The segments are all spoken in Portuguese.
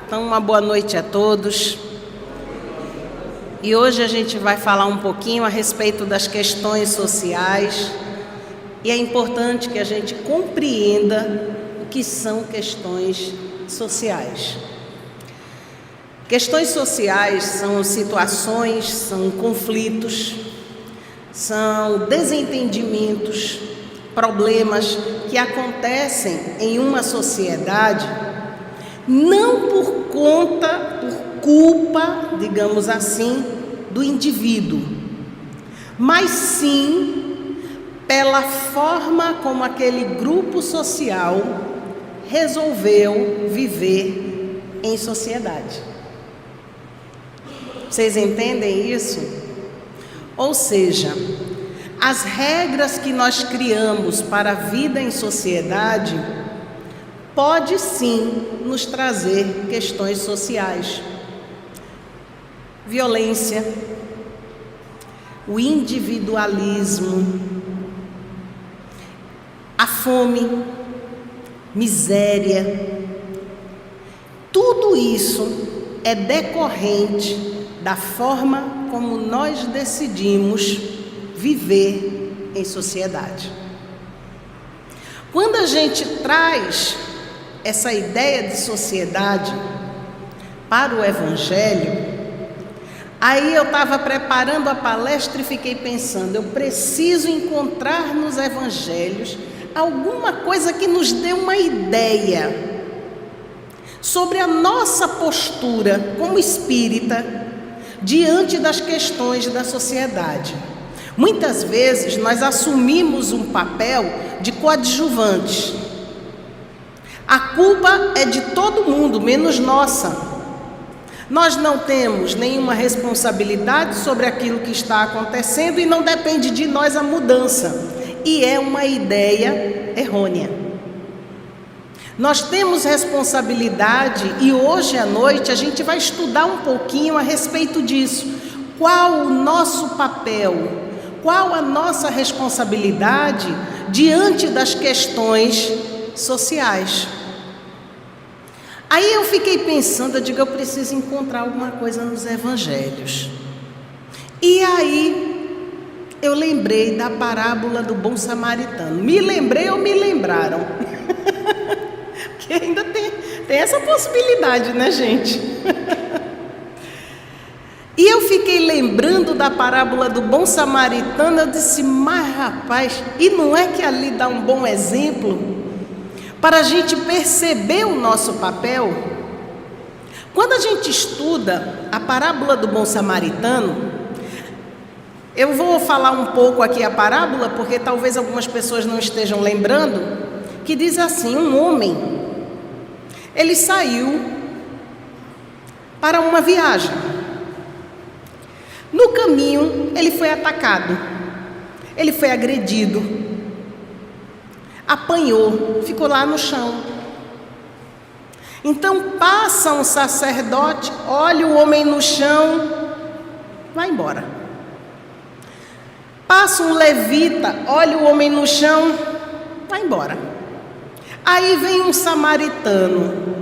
Então, uma boa noite a todos. E hoje a gente vai falar um pouquinho a respeito das questões sociais. E é importante que a gente compreenda o que são questões sociais. Questões sociais são situações, são conflitos, são desentendimentos, problemas que acontecem em uma sociedade não por conta, por culpa, digamos assim, do indivíduo, mas sim pela forma como aquele grupo social resolveu viver em sociedade. Vocês entendem isso? Ou seja, as regras que nós criamos para a vida em sociedade pode sim nos trazer questões sociais. Violência, o individualismo, a fome, miséria, tudo isso é decorrente da forma como nós decidimos viver em sociedade. Quando a gente traz essa ideia de sociedade para o Evangelho, aí eu estava preparando a palestra e fiquei pensando, eu preciso encontrar nos Evangelhos alguma coisa que nos dê uma ideia sobre a nossa postura como espírita diante das questões da sociedade. Muitas vezes nós assumimos um papel de coadjuvantes. A culpa é de todo mundo, menos nossa. Nós não temos nenhuma responsabilidade sobre aquilo que está acontecendo e não depende de nós a mudança. E é uma ideia errônea. Nós temos responsabilidade e hoje à noite a gente vai estudar um pouquinho a respeito disso. Qual o nosso papel? Qual a nossa responsabilidade diante das questões sociais? Aí eu fiquei pensando, eu digo, eu preciso encontrar alguma coisa nos Evangelhos. E aí eu lembrei da parábola do bom samaritano. Me lembrei ou me lembraram? Que ainda tem essa possibilidade, né, gente? E eu fiquei lembrando da parábola do bom samaritano, eu disse, mas rapaz, e não é que ali dá um bom exemplo para a gente perceber o nosso papel? Quando a gente estuda a parábola do bom samaritano, eu vou falar um pouco aqui a parábola, porque talvez algumas pessoas não estejam lembrando, que diz assim, um homem, ele saiu para uma viagem. No caminho, ele foi atacado, ele foi agredido, apanhou, ficou lá no chão. Então passa um sacerdote, olha o homem no chão, vai embora. Passa um levita, olha o homem no chão, vai embora. Aí vem um samaritano,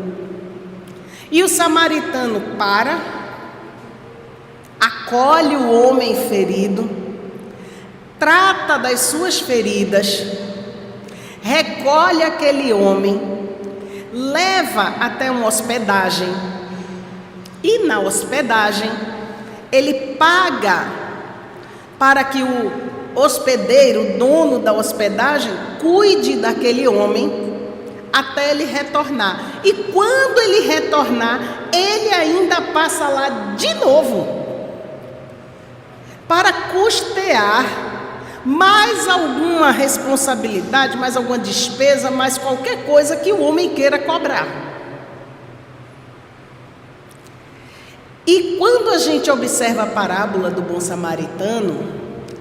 e o samaritano para, acolhe o homem ferido, trata das suas feridas, recolhe aquele homem, leva até uma hospedagem, e na hospedagem ele paga para que o hospedeiro, o dono da hospedagem, cuide daquele homem até ele retornar. E quando ele retornar, ele ainda passa lá de novo para custear mais alguma responsabilidade, mais alguma despesa, mais qualquer coisa que o homem queira cobrar. E quando a gente observa a parábola do bom samaritano,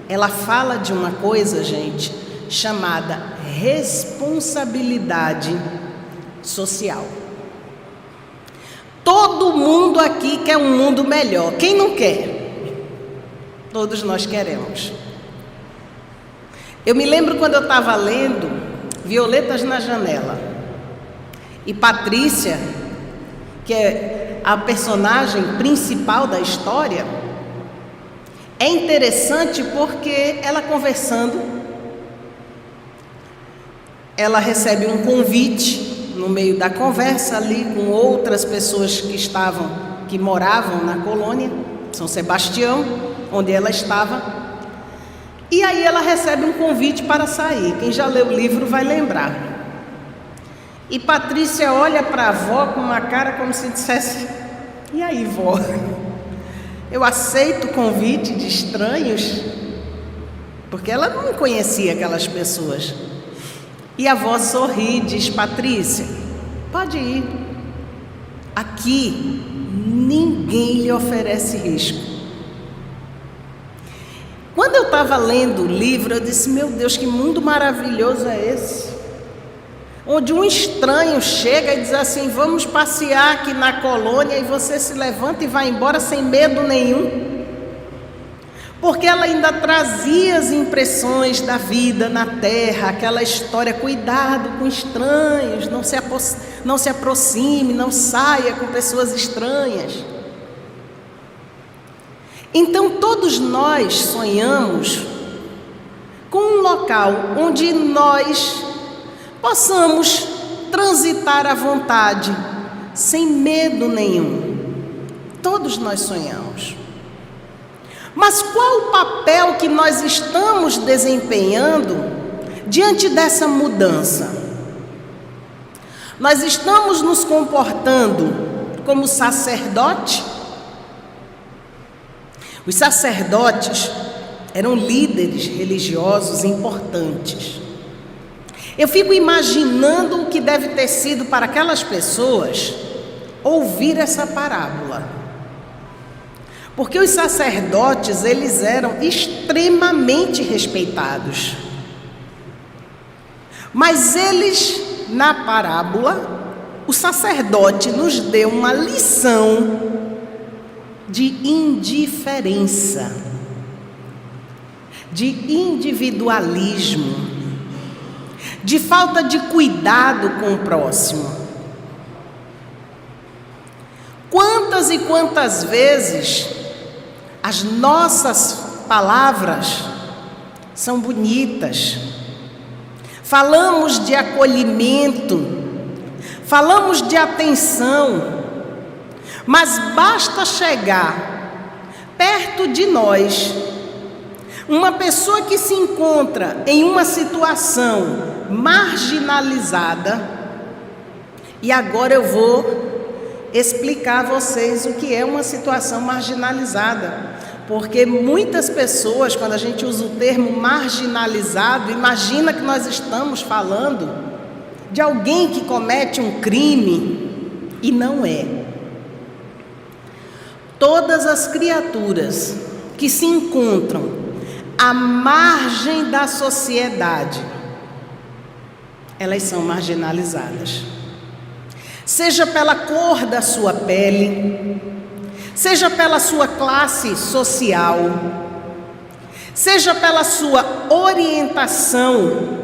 ela fala de uma coisa, gente, chamada responsabilidade social. Todo mundo aqui quer um mundo melhor. Quem não quer? Todos nós queremos. Eu me lembro quando eu estava lendo Violetas na Janela, e Patrícia, que é a personagem principal da história, é interessante porque ela conversando, ela recebe um convite no meio da conversa ali com outras pessoas que moravam na colônia São Sebastião, onde ela estava. E aí ela recebe um convite para sair. Quem já leu o livro vai lembrar. E Patrícia olha para a avó com uma cara como se dissesse: e aí, vó? Eu aceito o convite de estranhos? Porque ela não conhecia aquelas pessoas. E a avó sorri e diz: Patrícia, pode ir. Aqui ninguém lhe oferece risco. Quando eu estava lendo o livro, eu disse: meu Deus, que mundo maravilhoso é esse? Onde um estranho chega e diz assim: vamos passear aqui na colônia, e você se levanta e vai embora sem medo nenhum. Porque ela ainda trazia as impressões da vida na terra, aquela história: cuidado com estranhos, não se aproxime, não saia com pessoas estranhas. Então todos nós sonhamos com um local onde nós possamos transitar à vontade, sem medo nenhum. Todos nós sonhamos. Mas qual o papel que nós estamos desempenhando diante dessa mudança? Nós estamos nos comportando como sacerdote? Os sacerdotes eram líderes religiosos importantes. Eu fico imaginando o que deve ter sido para aquelas pessoas ouvir essa parábola. Porque os sacerdotes, eles eram extremamente respeitados. Mas eles, na parábola, o sacerdote nos deu uma lição de indiferença, de individualismo, de falta de cuidado com o próximo. Quantas e quantas vezes as nossas palavras são bonitas, falamos de acolhimento, falamos de atenção, mas basta chegar perto de nós uma pessoa que se encontra em uma situação marginalizada, e agora eu vou explicar a vocês o que é uma situação marginalizada, porque muitas pessoas, quando a gente usa o termo marginalizado, imagina que nós estamos falando de alguém que comete um crime, e não é. Todas as criaturas que se encontram à margem da sociedade, elas são marginalizadas. Seja pela cor da sua pele, seja pela sua classe social, seja pela sua orientação,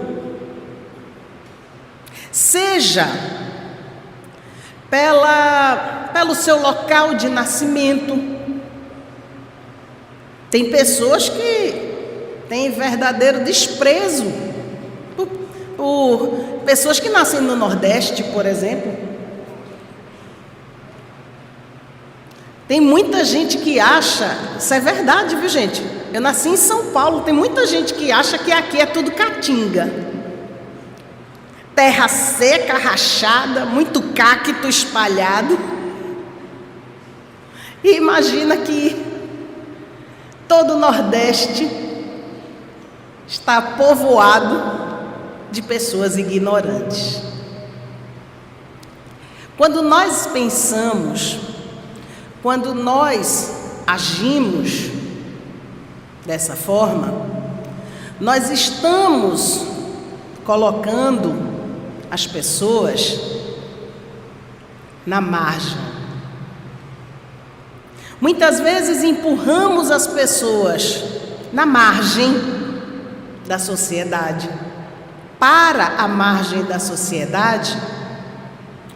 seja pelo seu local de nascimento. Tem pessoas que têm verdadeiro desprezo por pessoas que nascem no Nordeste, por exemplo. Tem muita gente que acha, isso é verdade, viu, gente? Eu nasci em São Paulo, tem muita gente que acha que aqui é tudo caatinga. Terra seca, rachada, muito cacto espalhado. E imagina que todo o Nordeste está povoado de pessoas ignorantes. Quando nós pensamos, quando nós agimos dessa forma, nós estamos colocando as pessoas na margem. Muitas vezes empurramos as pessoas na margem da sociedade, para a margem da sociedade,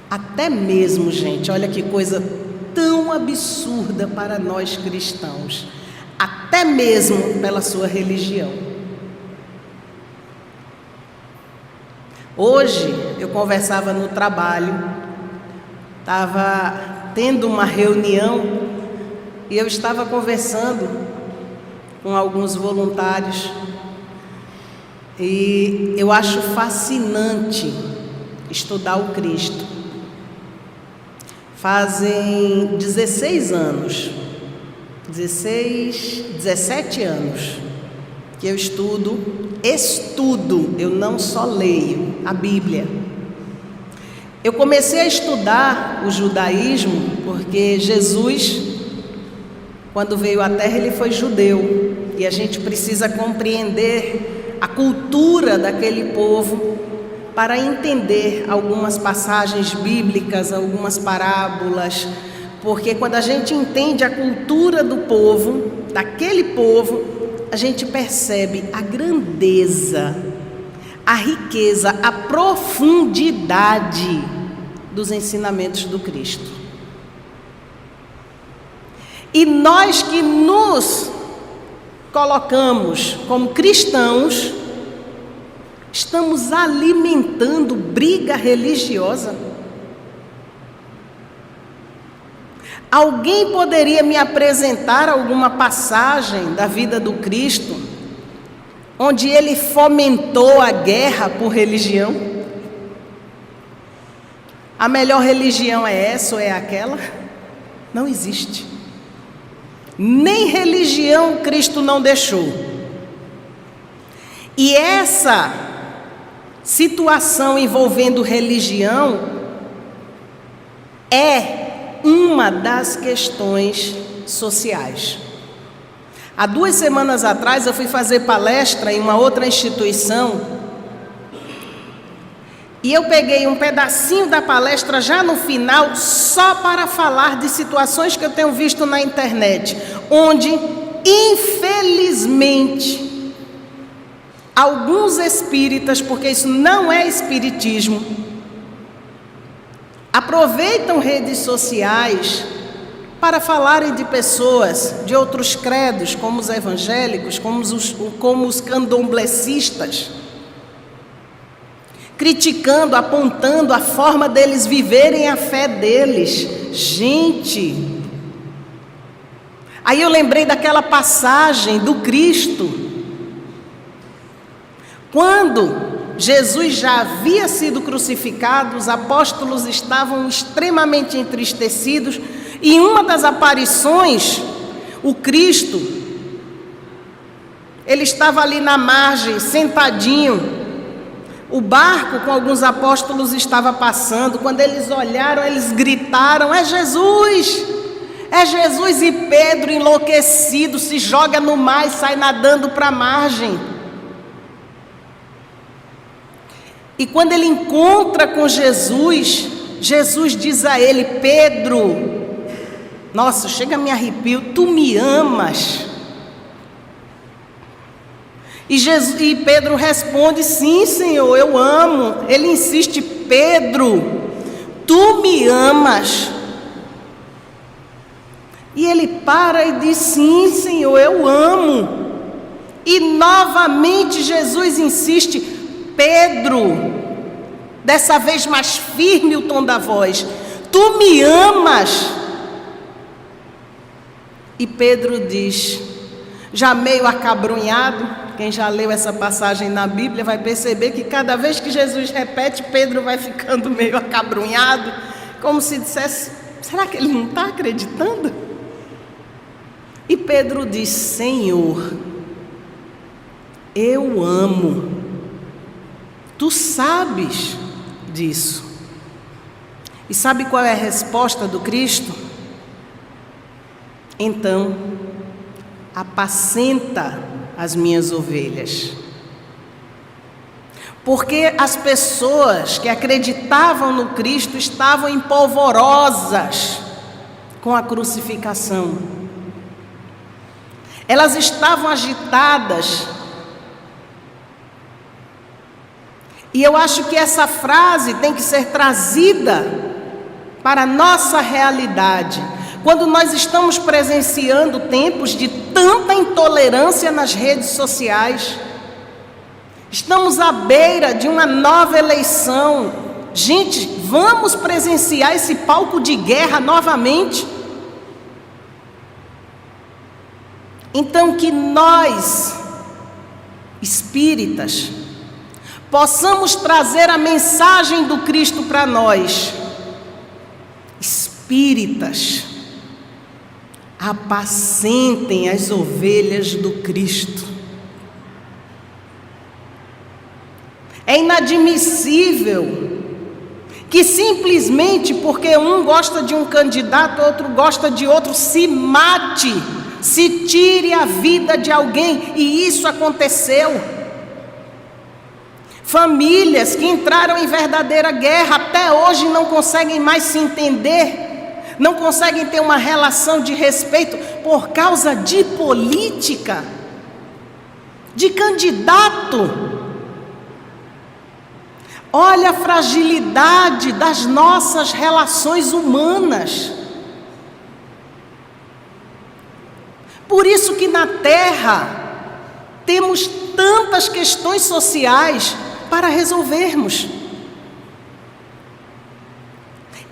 Até mesmo, gente, olha que coisa tão absurda para nós cristãos, até mesmo pela sua religião. Hoje eu conversava no trabalho, estava tendo uma reunião e eu estava conversando com alguns voluntários e eu acho fascinante estudar o Cristo. Fazem 17 anos que eu estudo, eu não só leio a Bíblia. Eu comecei a estudar o judaísmo porque Jesus, quando veio à Terra, ele foi judeu. E a gente precisa compreender a cultura daquele povo para entender algumas passagens bíblicas, algumas parábolas, porque quando a gente entende a cultura do povo, daquele povo, a gente percebe a grandeza, a riqueza, a profundidade dos ensinamentos do Cristo. E nós que nos colocamos como cristãos, estamos alimentando briga religiosa. Alguém poderia me apresentar alguma passagem da vida do Cristo onde ele fomentou a guerra por religião? A melhor religião é essa ou é aquela? Não existe. Nem religião Cristo não deixou. E essa situação envolvendo religião é uma das questões sociais. Há 2 semanas atrás eu fui fazer palestra em uma outra instituição e eu peguei um pedacinho da palestra já no final só para falar de situações que eu tenho visto na internet, onde infelizmente alguns espíritas, porque isso não é espiritismo, aproveitam redes sociais para falarem de pessoas de outros credos, como os evangélicos, como os candomblecistas, criticando, apontando a forma deles viverem a fé deles. Gente, aí eu lembrei daquela passagem do Cristo, quando Jesus já havia sido crucificado, os apóstolos estavam extremamente entristecidos, e em uma das aparições, o Cristo, ele estava ali na margem, sentadinho, o barco com alguns apóstolos estava passando, quando eles olharam, eles gritaram: é Jesus! É Jesus! E Pedro, enlouquecido, se joga no mar e sai nadando para a margem. E quando ele encontra com Jesus, Jesus diz a ele: Pedro, nossa, chega a me arrepio, tu me amas? E Pedro responde: sim, Senhor, eu amo. Ele insiste: Pedro, tu me amas? E ele para e diz: sim, Senhor, eu amo. E novamente Jesus insiste: Pedro, dessa vez mais firme o tom da voz, tu me amas? E Pedro diz, já meio acabrunhado, quem já leu essa passagem na Bíblia vai perceber que cada vez que Jesus repete, Pedro vai ficando meio acabrunhado, como se dissesse: será que ele não está acreditando? E Pedro diz: Senhor, eu amo. Tu sabes disso. E sabe qual é a resposta do Cristo? Então, apacenta as minhas ovelhas. Porque as pessoas que acreditavam no Cristo estavam empolvorosas com a crucificação. Elas estavam agitadas. E eu acho que essa frase tem que ser trazida para a nossa realidade, quando nós estamos presenciando tempos de tanta intolerância nas redes sociais. Estamos à beira de uma nova eleição. Gente, vamos presenciar esse palco de guerra novamente? Então, que nós, espíritas, possamos trazer a mensagem do Cristo para nós. Espíritas, apacentem as ovelhas do Cristo. É inadmissível que simplesmente porque um gosta de um candidato, outro gosta de outro, se mate, se tire a vida de alguém, e isso aconteceu. Famílias que entraram em verdadeira guerra, até hoje não conseguem mais se entender, não conseguem ter uma relação de respeito por causa de política, de candidato. Olha a fragilidade das nossas relações humanas. Por isso que na Terra temos tantas questões sociais para resolvermos.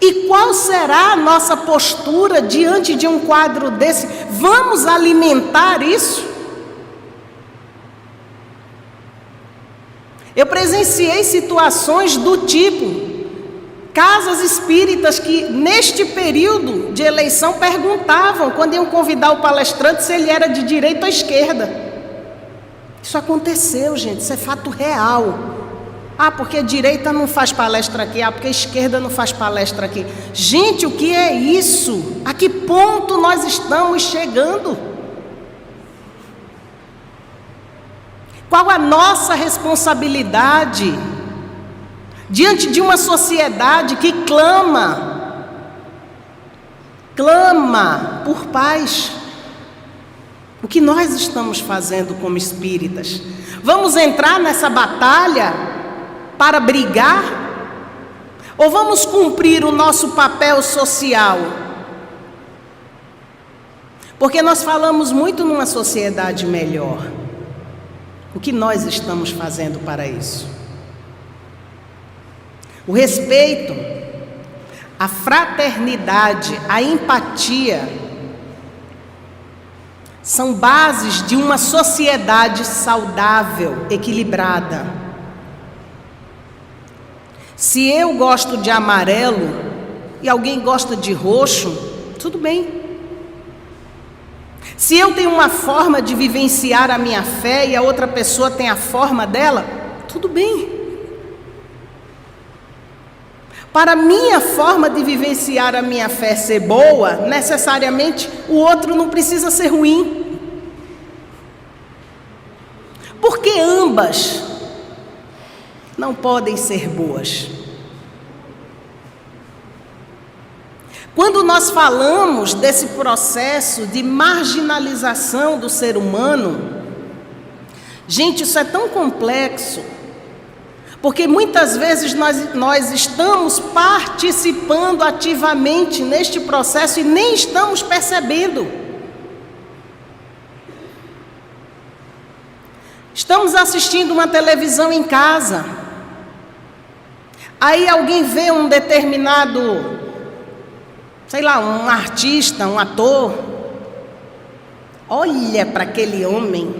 E qual será a nossa postura diante de um quadro desse? Vamos alimentar isso? Eu presenciei situações do tipo, casas espíritas que neste período de eleição perguntavam, quando iam convidar o palestrante, se ele era de direita ou esquerda. Isso aconteceu, gente, isso é fato real. Ah, porque a direita não faz palestra aqui, ah, porque a esquerda não faz palestra aqui. Gente, o que é isso? A que ponto nós estamos chegando? Qual a nossa responsabilidade diante de uma sociedade que clama por paz? O que nós estamos fazendo como espíritas? Vamos entrar nessa batalha para brigar? Ou vamos cumprir o nosso papel social? Porque nós falamos muito numa sociedade melhor. O que nós estamos fazendo para isso? O respeito, a fraternidade, a empatia são bases de uma sociedade saudável, equilibrada. Se eu gosto de amarelo e alguém gosta de roxo, tudo bem. Se eu tenho uma forma de vivenciar a minha fé e a outra pessoa tem a forma dela, tudo bem. Para a minha forma de vivenciar a minha fé ser boa, necessariamente o outro não precisa ser ruim. Porque ambas não podem ser boas. Quando nós falamos desse processo de marginalização do ser humano, gente, isso é tão complexo, porque muitas vezes nós estamos participando ativamente neste processo e nem estamos percebendo. Estamos assistindo uma televisão em casa, aí alguém vê um determinado, sei lá, um artista, um ator, olha para aquele homem,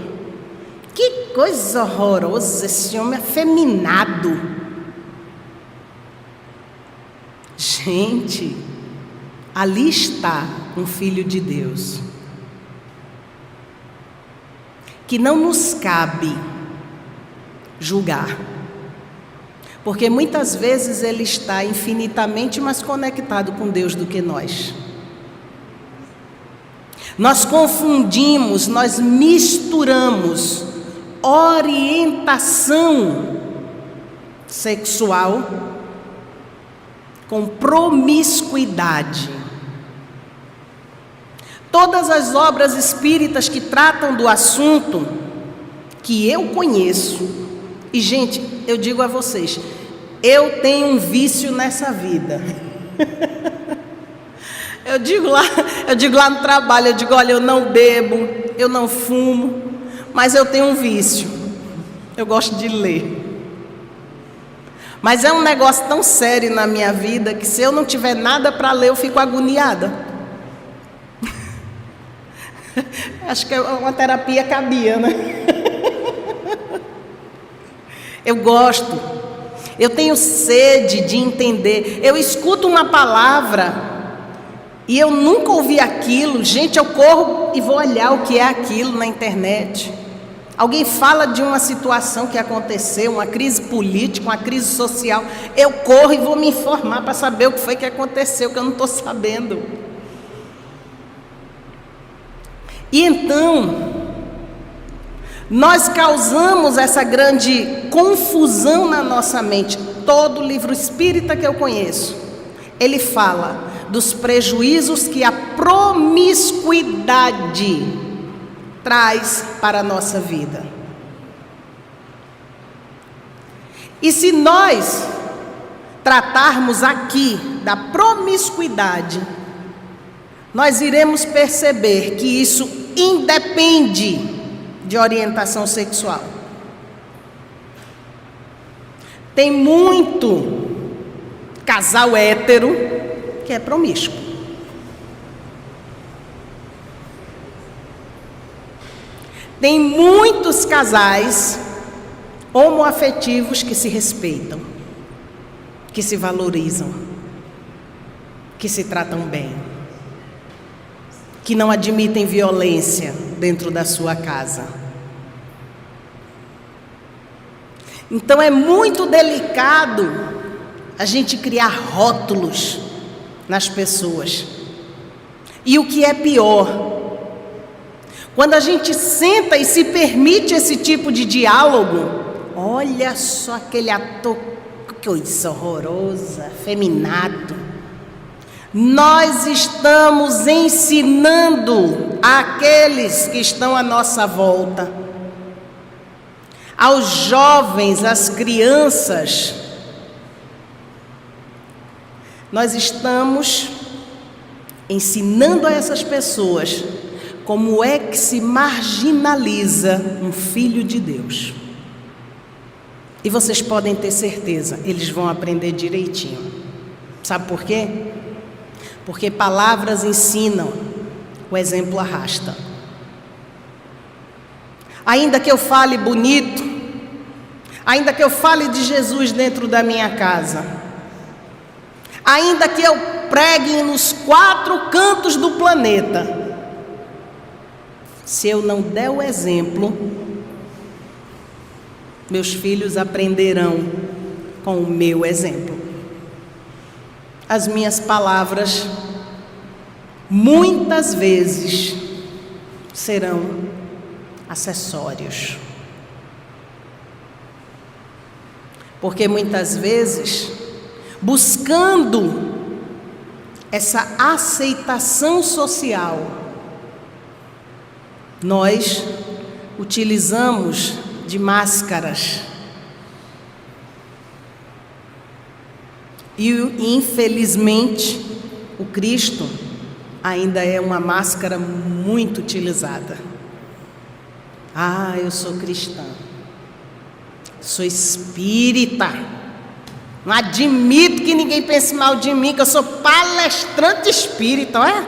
que coisa horrorosa, esse homem afeminado. Gente, ali está um filho de Deus, que não nos cabe julgar, porque muitas vezes ele está infinitamente mais conectado com Deus do que nós. Nós confundimos, nós misturamos orientação sexual com promiscuidade. Todas as obras espíritas que tratam do assunto, que eu conheço, e gente, eu digo a vocês, eu tenho um vício nessa vida. Eu digo lá no trabalho, eu digo, olha, eu não bebo, eu não fumo, mas eu tenho um vício, eu gosto de ler. Mas é um negócio tão sério na minha vida que se eu não tiver nada para ler, eu fico agoniada. Acho que uma terapia cabia, né? Eu gosto, eu tenho sede de entender. Eu escuto uma palavra e eu nunca ouvi aquilo. Gente, eu corro e vou olhar o que é aquilo na internet. Alguém fala de uma situação que aconteceu, uma crise política, uma crise social. Eu corro e vou me informar para saber o que foi que aconteceu, que eu não estou sabendo. E então, nós causamos essa grande confusão na nossa mente. Todo livro espírita que eu conheço, ele fala dos prejuízos que a promiscuidade traz para a nossa vida. E se nós tratarmos aqui da promiscuidade, nós iremos perceber que isso independe de orientação sexual. Tem muito casal hétero que é promíscuo. Tem muitos casais homoafetivos que se respeitam, que se valorizam, que se tratam bem, que não admitem violência dentro da sua casa. Então é muito delicado a gente criar rótulos nas pessoas. E o que é pior, quando a gente senta e se permite esse tipo de diálogo, olha só aquele ator, que coisa horrorosa, afeminado. Nós estamos ensinando àqueles que estão à nossa volta, aos jovens, às crianças, nós estamos ensinando a essas pessoas como é que se marginaliza um filho de Deus. E vocês podem ter certeza, eles vão aprender direitinho. Sabe por quê? Porque palavras ensinam, o exemplo arrasta. Ainda que eu fale bonito, ainda que eu fale de Jesus dentro da minha casa, ainda que eu pregue nos 4 cantos do planeta, se eu não der o exemplo, meus filhos aprenderão com o meu exemplo. As minhas palavras, muitas vezes, serão acessórios. Porque muitas vezes, buscando essa aceitação social, nós utilizamos de máscaras. E infelizmente, o Cristo ainda é uma máscara muito utilizada. Ah, eu sou cristã, sou espírita, não admito que ninguém pense mal de mim, que eu sou palestrante espírita, não é?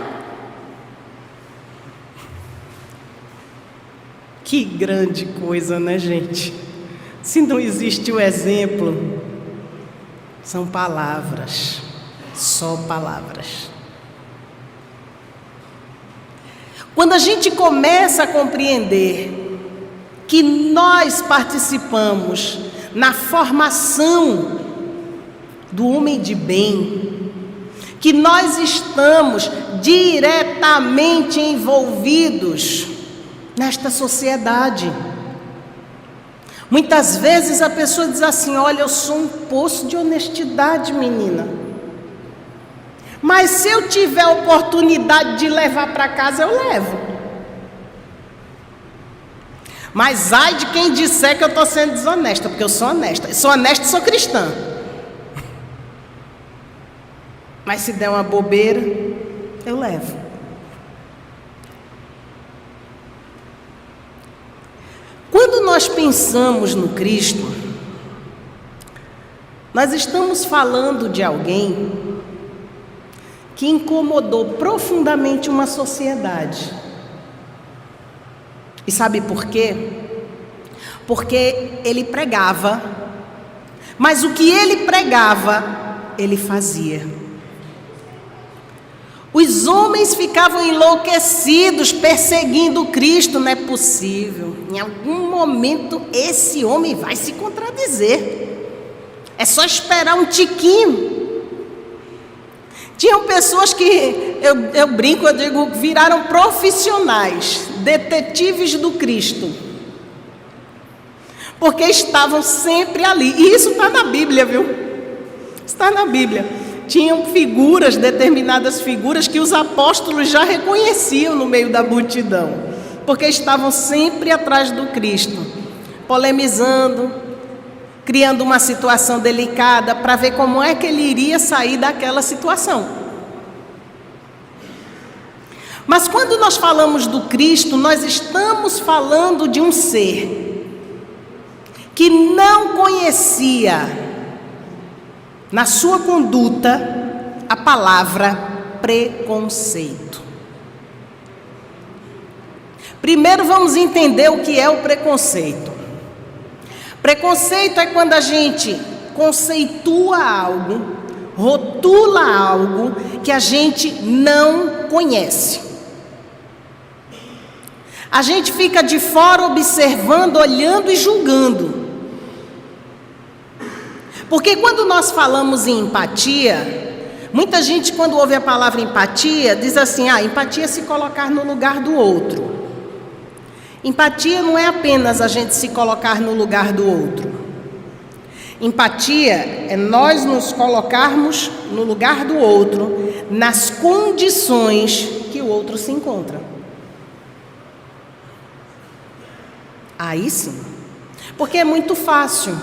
Que grande coisa, né, gente? Se não existe o exemplo, são palavras, só palavras. Quando a gente começa a compreender que nós participamos na formação do homem de bem, que nós estamos diretamente envolvidos nesta sociedade. Muitas vezes a pessoa diz assim: olha, eu sou um poço de honestidade, menina, mas se eu tiver a oportunidade de levar para casa, eu levo. Mas ai de quem disser que eu estou sendo desonesta, porque eu sou honesta. Sou honesta e sou cristã. Mas se der uma bobeira, eu levo. Quando nós pensamos no Cristo, nós estamos falando de alguém que incomodou profundamente uma sociedade. E sabe por quê? Porque ele pregava, mas o que ele pregava, ele fazia. Os homens ficavam enlouquecidos, perseguindo Cristo. Não é possível, em algum momento esse homem vai se contradizer. É só esperar um tiquinho. Tinham pessoas que, eu brinco, eu digo, viraram profissionais, detetives do Cristo. Porque estavam sempre ali. E isso está na Bíblia, viu? Está na Bíblia. Tinham figuras, determinadas figuras, que os apóstolos já reconheciam no meio da multidão. Porque estavam sempre atrás do Cristo, polemizando, criando uma situação delicada para ver como é que ele iria sair daquela situação. Mas quando nós falamos do Cristo, nós estamos falando de um ser que não conhecia na sua conduta a palavra preconceito. Primeiro vamos entender o que é o preconceito. Preconceito é quando a gente conceitua algo, rotula algo que a gente não conhece. A gente fica de fora observando, olhando e julgando. Porque quando nós falamos em empatia, muita gente, quando ouve a palavra empatia, diz assim: empatia é se colocar no lugar do outro. Empatia não é apenas a gente se colocar no lugar do outro. Empatia é nós nos colocarmos no lugar do outro, nas condições que o outro se encontra. Aí sim. Porque é muito fácil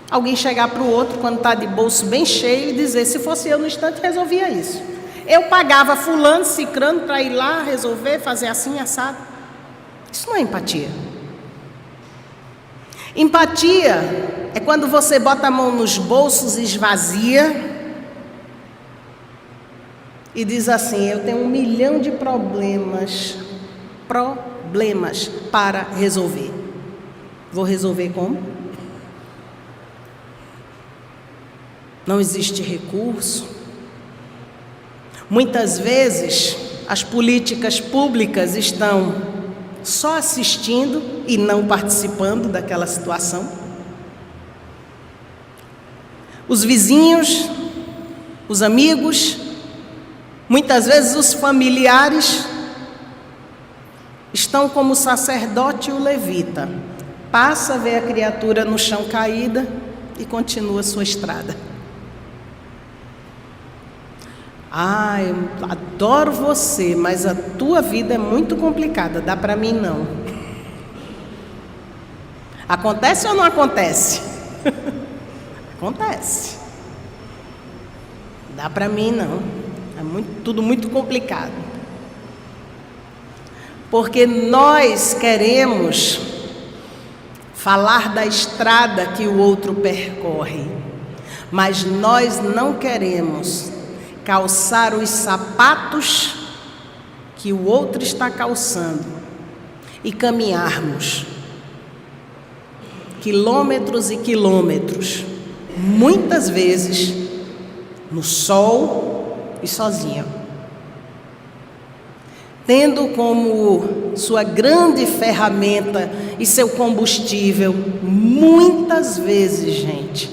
alguém chegar para o outro quando está de bolso bem cheio e dizer: se fosse eu no instante resolvia isso. Eu pagava fulano, cicrano para ir lá resolver, fazer assim, assado. Isso não é empatia. Empatia é quando você bota a mão nos bolsos, esvazia e diz assim: eu tenho 1 milhão de problemas para resolver. Vou resolver como? Não existe recurso. Muitas vezes as políticas públicas estão só assistindo e não participando daquela situação. Os vizinhos, os amigos, muitas vezes os familiares estão como o sacerdote e o levita. Passa, vê a criatura no chão caída e continua a sua estrada. Eu adoro você, mas a tua vida é muito complicada, dá para mim não. Acontece ou não acontece? Acontece. Dá para mim não. É tudo muito complicado. Porque nós queremos falar da estrada que o outro percorre, mas nós não queremos calçar os sapatos que o outro está calçando e caminharmos quilômetros e quilômetros, muitas vezes no sol e sozinho, tendo como sua grande ferramenta e seu combustível, muitas vezes, gente,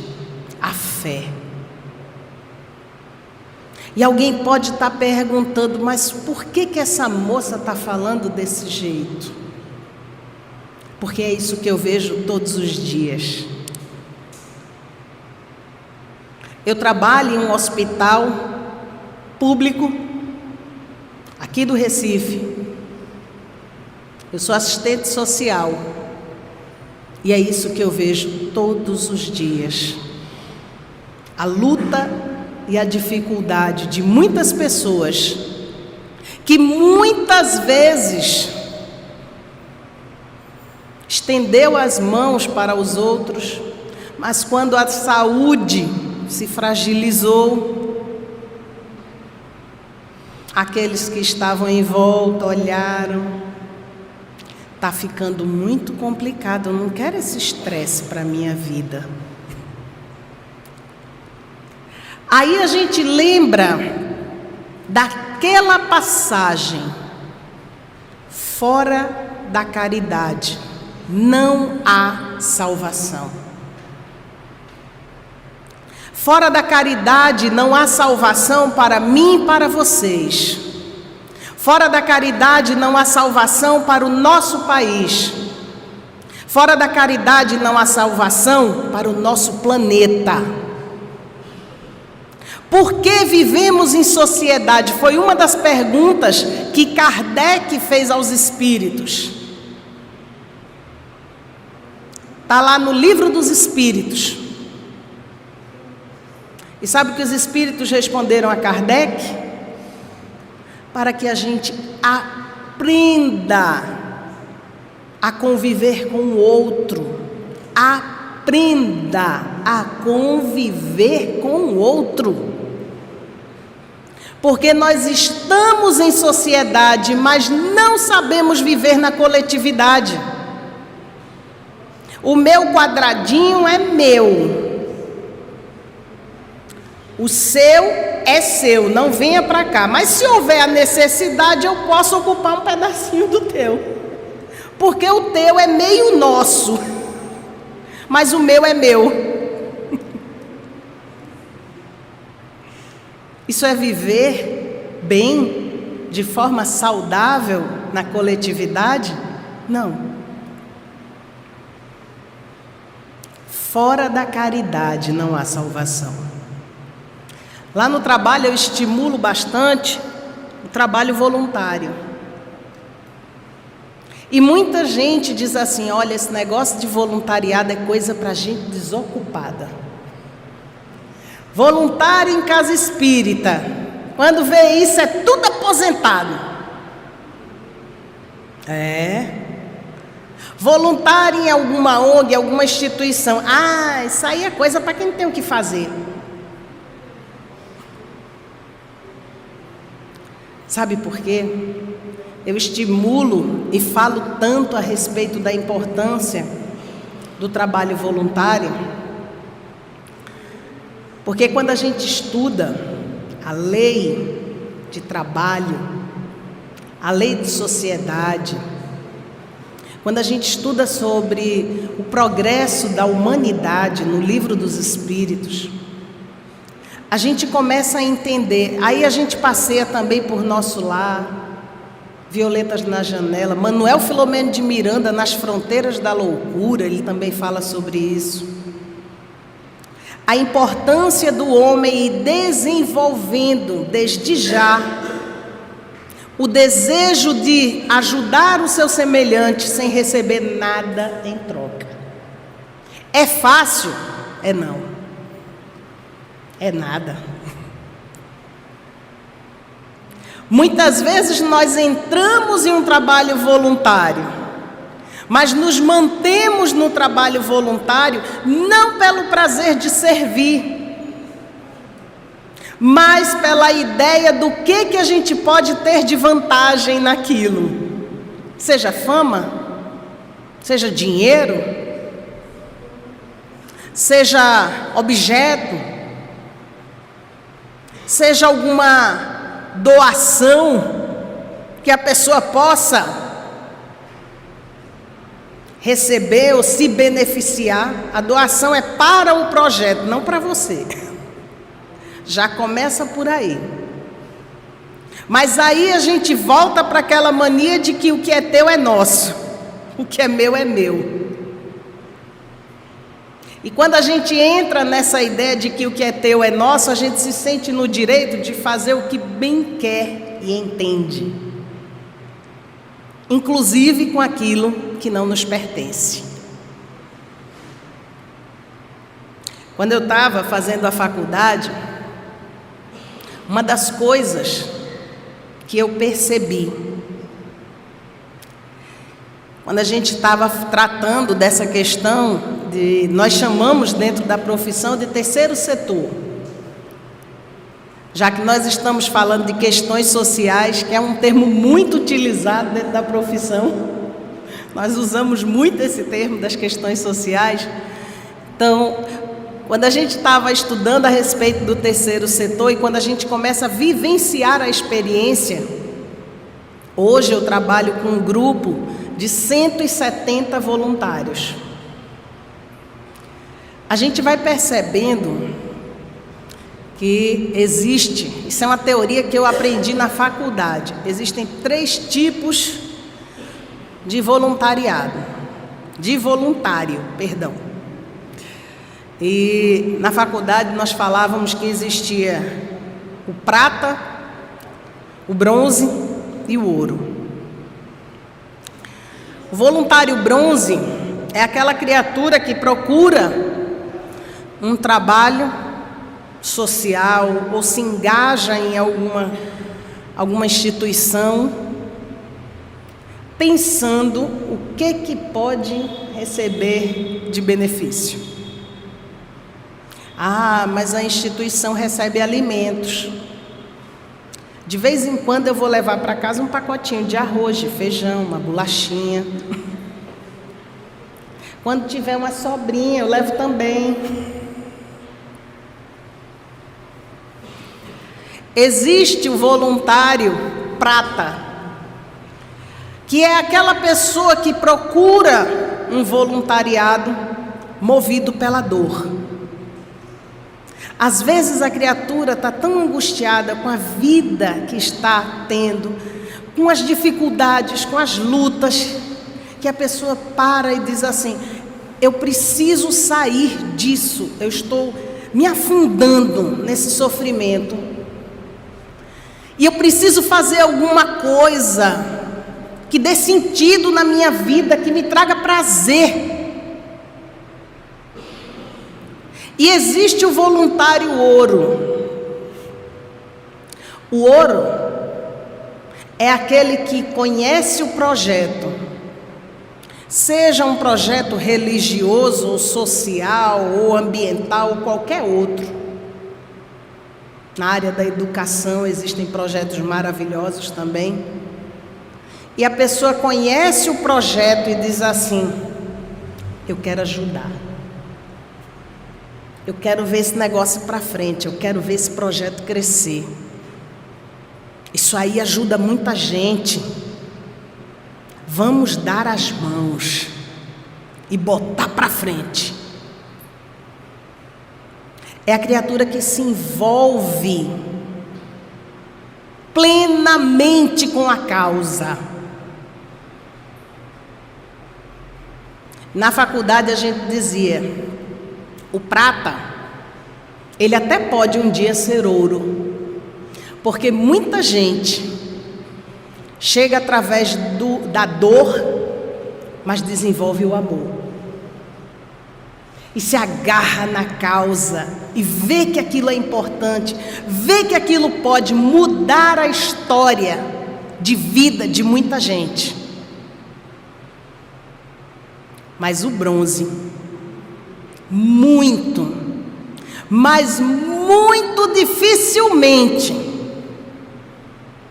a fé. E alguém pode estar perguntando: mas por que essa moça está falando desse jeito? Porque é isso que eu vejo todos os dias. Eu trabalho em um hospital público aqui do Recife. Eu sou assistente social. E é isso que eu vejo todos os dias. A luta e a dificuldade de muitas pessoas que muitas vezes estendeu as mãos para os outros, mas quando a saúde se fragilizou, aqueles que estavam em volta olharam: está ficando muito complicado, eu não quero esse estresse para a minha vida. Aí a gente lembra daquela passagem: fora da caridade não há salvação. Fora da caridade não há salvação para mim e para vocês. Fora da caridade não há salvação para o nosso país. Fora da caridade não há salvação para o nosso planeta. Por que vivemos em sociedade? Foi uma das perguntas que Kardec fez aos espíritos. Está lá no Livro dos Espíritos. E sabe o que os espíritos responderam a Kardec? Para que a gente aprenda a conviver com o outro. Aprenda a conviver com o outro. Porque nós estamos em sociedade, mas não sabemos viver na coletividade. O meu quadradinho é meu. O seu é seu, não venha para cá. Mas se houver a necessidade, eu posso ocupar um pedacinho do teu. Porque o teu é meio nosso, mas o meu é meu. Isso é viver bem, de forma saudável na coletividade? Não. Fora da caridade não há salvação. Lá no trabalho eu estimulo bastante o trabalho voluntário. E muita gente diz assim: olha, esse negócio de voluntariado é coisa para gente desocupada. Voluntário em casa espírita, quando vê isso é tudo aposentado. Voluntário em alguma ONG, alguma instituição. Isso aí é coisa para quem não tem o que fazer. Sabe por quê? Eu estimulo e falo tanto a respeito da importância do trabalho voluntário, porque quando a gente estuda a lei de trabalho, a lei de sociedade, quando a gente estuda sobre o progresso da humanidade no Livro dos Espíritos, a gente começa a entender. Aí a gente passeia também por Nosso Lar, Violetas na Janela, Manuel Filomeno de Miranda, Nas Fronteiras da Loucura, ele também fala sobre isso. A importância do homem ir desenvolvendo desde já o desejo de ajudar o seu semelhante sem receber nada em troca. É fácil? Não. É nada. Muitas vezes nós entramos em um trabalho voluntário, mas nos mantemos no trabalho voluntário não pelo prazer de servir, mas pela ideia do que a gente pode ter de vantagem naquilo. Seja fama, seja dinheiro, seja objeto, seja alguma doação que a pessoa possa receber ou se beneficiar. A doação é para o projeto, não para você. Já começa por aí. Mas aí a gente volta para aquela mania de que o que é teu é nosso, o que é meu. E quando a gente entra nessa ideia de que o que é teu é nosso, a gente se sente no direito de fazer o que bem quer e entende, inclusive com aquilo que não nos pertence. Quando eu estava fazendo a faculdade, Uma das coisas que eu percebi, quando a gente estava tratando dessa questão, nós chamamos dentro da profissão de terceiro setor, já que nós estamos falando de questões sociais, que é um termo muito utilizado dentro da profissão, nós usamos muito esse termo das questões sociais. Então, quando a gente estava estudando a respeito do terceiro setor e quando a gente começa a vivenciar a experiência, hoje eu trabalho com um grupo de 170 voluntários. A gente vai percebendo que existe, isso é uma teoria que eu aprendi na faculdade, existem 3 tipos de voluntário. E na faculdade nós falávamos que existia o prata, o bronze e o ouro. O voluntário bronze é aquela criatura que procura um trabalho social ou se engaja em alguma instituição, pensando o que pode receber de benefício. Ah, mas a instituição recebe alimentos. De vez em quando eu vou levar para casa um pacotinho de arroz, de feijão, uma bolachinha. Quando tiver uma sobrinha, eu levo também. Existe o voluntário prata, que é aquela pessoa que procura um voluntariado movido pela dor. Às vezes a criatura está tão angustiada com a vida que está tendo, com as dificuldades, com as lutas, que a pessoa para e diz assim: eu preciso sair disso, eu estou me afundando nesse sofrimento, e eu preciso fazer alguma coisa que dê sentido na minha vida, que me traga prazer. E existe o voluntário ouro. O ouro é aquele que conhece o projeto, seja um projeto religioso, ou social, ou ambiental, ou qualquer outro. Na área da educação existem projetos maravilhosos também. E a pessoa conhece o projeto e diz assim: eu quero ajudar. Eu quero ver esse negócio para frente, eu quero ver esse projeto crescer. Isso aí ajuda muita gente. Vamos dar as mãos e botar para frente. É a criatura que se envolve plenamente com a causa. Na faculdade a gente dizia: o prata, ele até pode um dia ser ouro, porque muita gente chega através da dor, mas desenvolve o amor. E se agarra na causa, e vê que aquilo é importante, vê que aquilo pode mudar a história de vida de muita gente. Mas o bronze, muito, mas muito dificilmente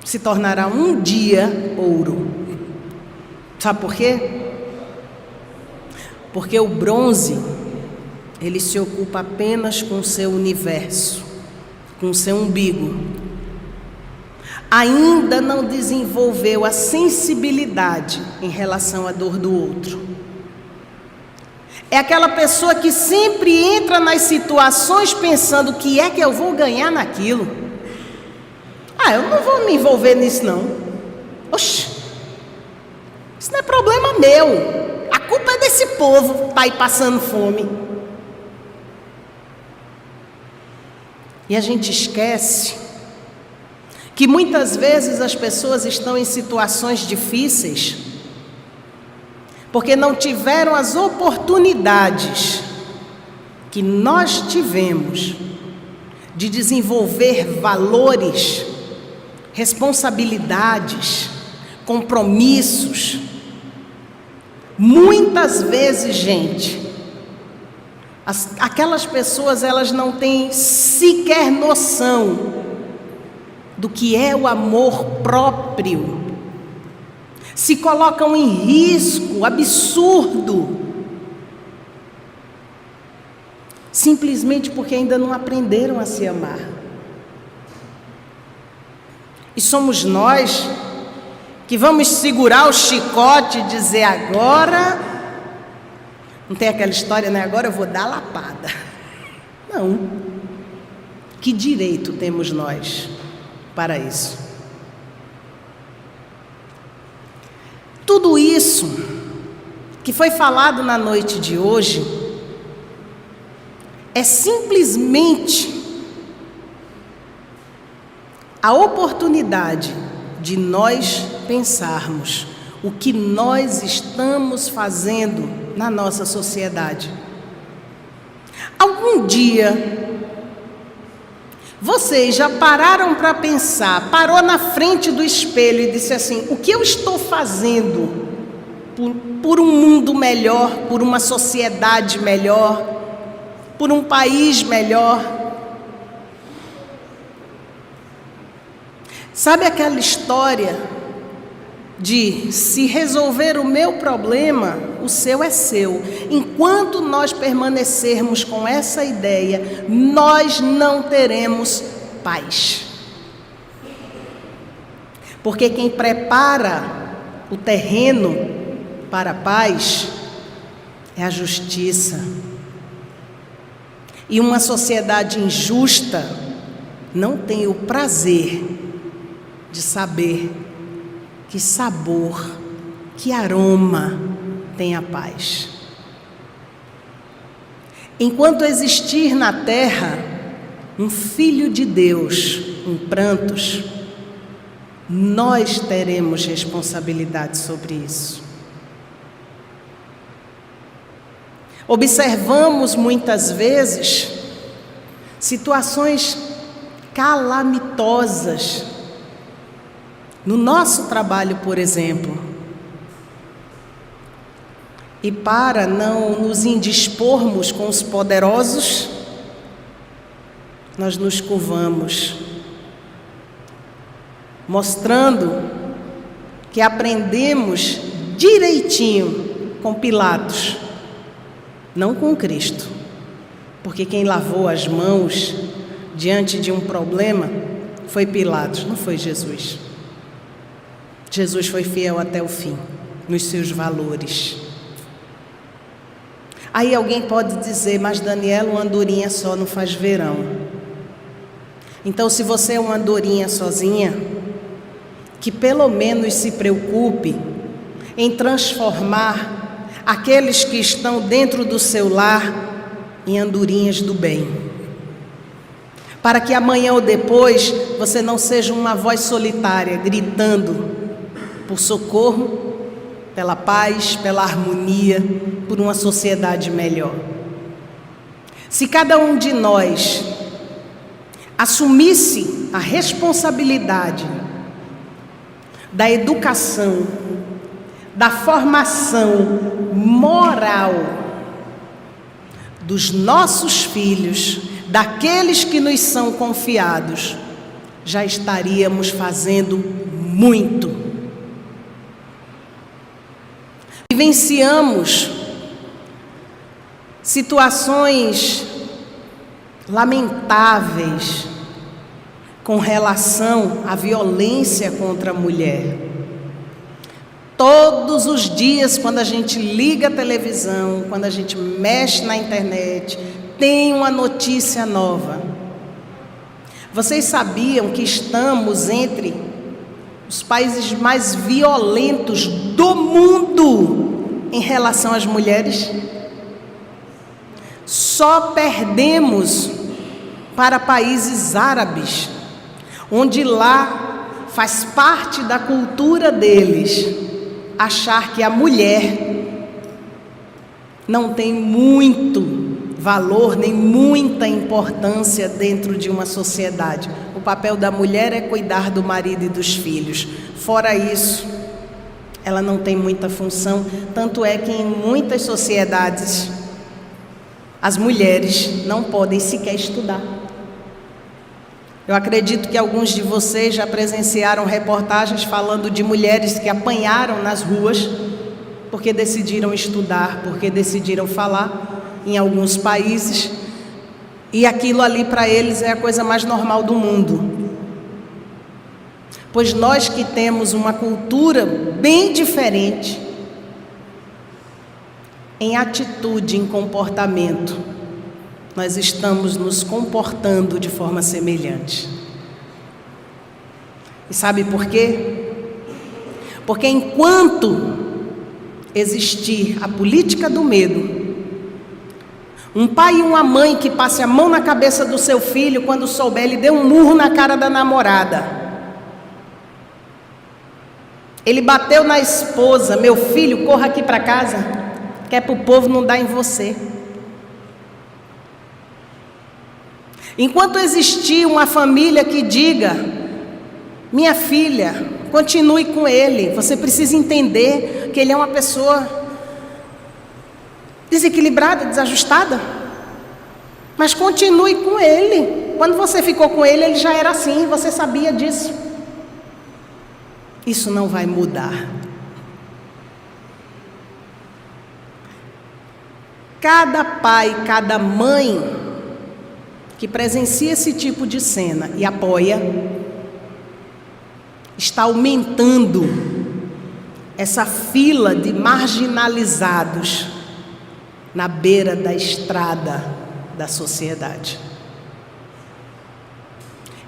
se tornará um dia ouro. Sabe por quê? Porque o bronze, ele se ocupa apenas com o seu universo, com o seu umbigo. Ainda não desenvolveu a sensibilidade em relação à dor do outro. É aquela pessoa que sempre entra nas situações pensando: o que é que eu vou ganhar naquilo? Ah, eu não vou me envolver nisso não. Oxe, isso não é problema meu. A culpa é desse povo que está aí passando fome. E a gente esquece que muitas vezes as pessoas estão em situações difíceis porque não tiveram as oportunidades que nós tivemos de desenvolver valores, responsabilidades, compromissos. Muitas vezes, gente, aquelas pessoas, elas não têm sequer noção do que é o amor próprio. Se colocam em risco absurdo, simplesmente porque ainda não aprenderam a se amar. E somos nós que vamos segurar o chicote e dizer: agora, não tem aquela história, né? Agora eu vou dar lapada. Não. Que direito temos nós para isso? Tudo isso que foi falado na noite de hoje é simplesmente a oportunidade de nós pensarmos o que nós estamos fazendo na nossa sociedade. Algum dia vocês já pararam para pensar, parou na frente do espelho e disse assim: o que eu estou fazendo por um mundo melhor, por uma sociedade melhor, por um país melhor? Sabe aquela história de se resolver o meu problema, o seu é seu? Enquanto nós permanecermos com essa ideia, nós não teremos paz. Porque quem prepara o terreno para a paz é a justiça. E uma sociedade injusta não tem o prazer de saber que sabor, que aroma tem a paz. Enquanto existir na terra um filho de Deus em prantos, nós teremos responsabilidade sobre isso. Observamos muitas vezes situações calamitosas no nosso trabalho, por exemplo. E para não nos indispormos com os poderosos, nós nos curvamos, mostrando que aprendemos direitinho com Pilatos, não com Cristo. Porque quem lavou as mãos diante de um problema foi Pilatos, não foi Jesus. Jesus foi fiel até o fim, nos seus valores. Aí alguém pode dizer: mas Daniela, uma andorinha só não faz verão. Então, se você é uma andorinha sozinha, que pelo menos se preocupe em transformar aqueles que estão dentro do seu lar em andorinhas do bem. Para que amanhã ou depois você não seja uma voz solitária gritando por socorro, pela paz, pela harmonia, por uma sociedade melhor. Se cada um de nós assumisse a responsabilidade da educação, da formação moral dos nossos filhos, daqueles que nos são confiados, já estaríamos fazendo muito. Vivenciamos situações lamentáveis com relação à violência contra a mulher. Todos os dias, quando a gente liga a televisão, quando a gente mexe na internet, tem uma notícia nova. Vocês sabiam que estamos entre os países mais violentos do mundo em relação às mulheres? Só perdemos para países árabes, onde lá faz parte da cultura deles achar que a mulher não tem muito valor nem muita importância dentro de uma sociedade. O papel da mulher é cuidar do marido e dos filhos. Fora isso, ela não tem muita função. Tanto é que em muitas sociedades as mulheres não podem sequer estudar. Eu acredito que alguns de vocês já presenciaram reportagens falando de mulheres que apanharam nas ruas porque decidiram estudar, porque decidiram falar em alguns países, e aquilo ali para eles é a coisa mais normal do mundo. Pois nós que temos uma cultura bem diferente em atitude, em comportamento, nós estamos nos comportando de forma semelhante. E sabe por quê? Porque enquanto existir a política do medo, um pai e uma mãe que passe a mão na cabeça do seu filho quando souber, ele deu um murro na cara da namorada, ele bateu na esposa, meu filho, corra aqui para casa, que é para o povo não dar em você. Enquanto existir uma família que diga, minha filha, continue com ele, você precisa entender que ele é uma pessoa desequilibrada, desajustada, mas continue com ele. Quando você ficou com ele, ele já era assim, você sabia disso. Isso não vai mudar. Cada pai, cada mãe que presencia esse tipo de cena e apoia, está aumentando essa fila de marginalizados na beira da estrada da sociedade.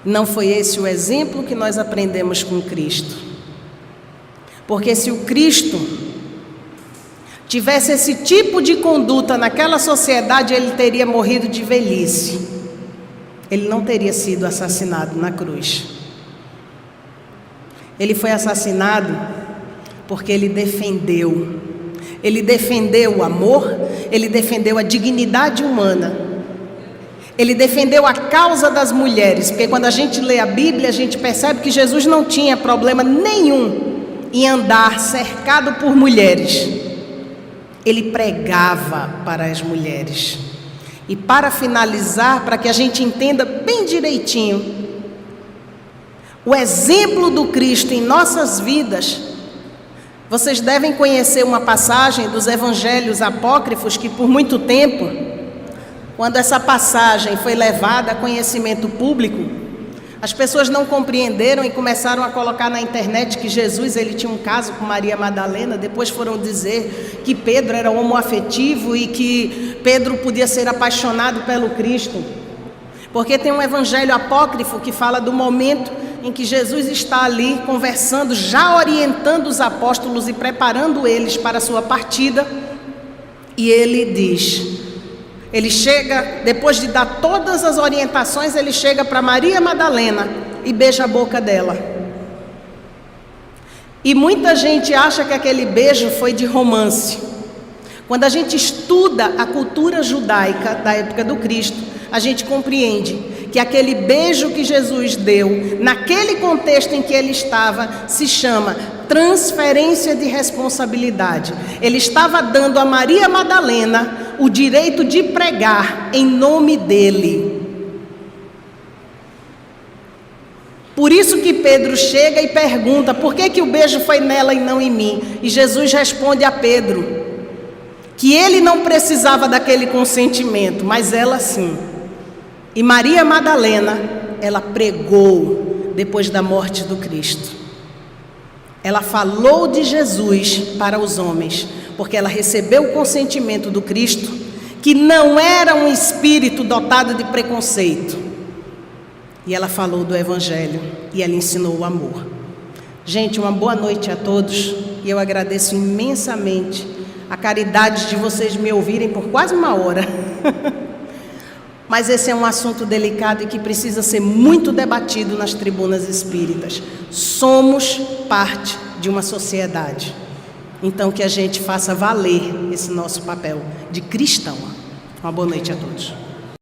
Não foi esse o exemplo que nós aprendemos com Cristo. Porque se o Cristo tivesse esse tipo de conduta naquela sociedade, ele teria morrido de velhice. Ele não teria sido assassinado na cruz. Ele foi assassinado porque ele defendeu o amor, ele defendeu a dignidade humana, ele defendeu a causa das mulheres, porque quando a gente lê a Bíblia, a gente percebe que Jesus não tinha problema nenhum em andar cercado por mulheres. Ele pregava para as mulheres. E para finalizar, para que a gente entenda bem direitinho o exemplo do Cristo em nossas vidas, vocês devem conhecer uma passagem dos evangelhos apócrifos que por muito tempo, quando essa passagem foi levada a conhecimento público, as pessoas não compreenderam e começaram a colocar na internet que Jesus ele tinha um caso com Maria Madalena. Depois foram dizer que Pedro era homoafetivo e que Pedro podia ser apaixonado pelo Cristo. Porque tem um evangelho apócrifo que fala do momento em que Jesus está ali conversando, já orientando os apóstolos e preparando eles para a sua partida. E ele diz, ele chega, depois de dar todas as orientações, ele chega para Maria Madalena e beija a boca dela. E muita gente acha que aquele beijo foi de romance. Quando a gente estuda a cultura judaica da época do Cristo, a gente compreende que aquele beijo que Jesus deu, naquele contexto em que ele estava, se chama transferência de responsabilidade. Ele estava dando a Maria Madalena o direito de pregar em nome dele. Por isso que Pedro chega e pergunta, por que o beijo foi nela e não em mim? E Jesus responde a Pedro que ele não precisava daquele consentimento, mas ela sim. E Maria Madalena, ela pregou depois da morte do Cristo. Ela falou de Jesus para os homens, porque ela recebeu o consentimento do Cristo, que não era um espírito dotado de preconceito. E ela falou do Evangelho, e ela ensinou o amor. Gente, uma boa noite a todos, e eu agradeço imensamente a caridade de vocês me ouvirem por quase uma hora. Mas esse é um assunto delicado e que precisa ser muito debatido nas tribunas espíritas. Somos parte de uma sociedade. Então que a gente faça valer esse nosso papel de cristão. Uma boa noite a todos.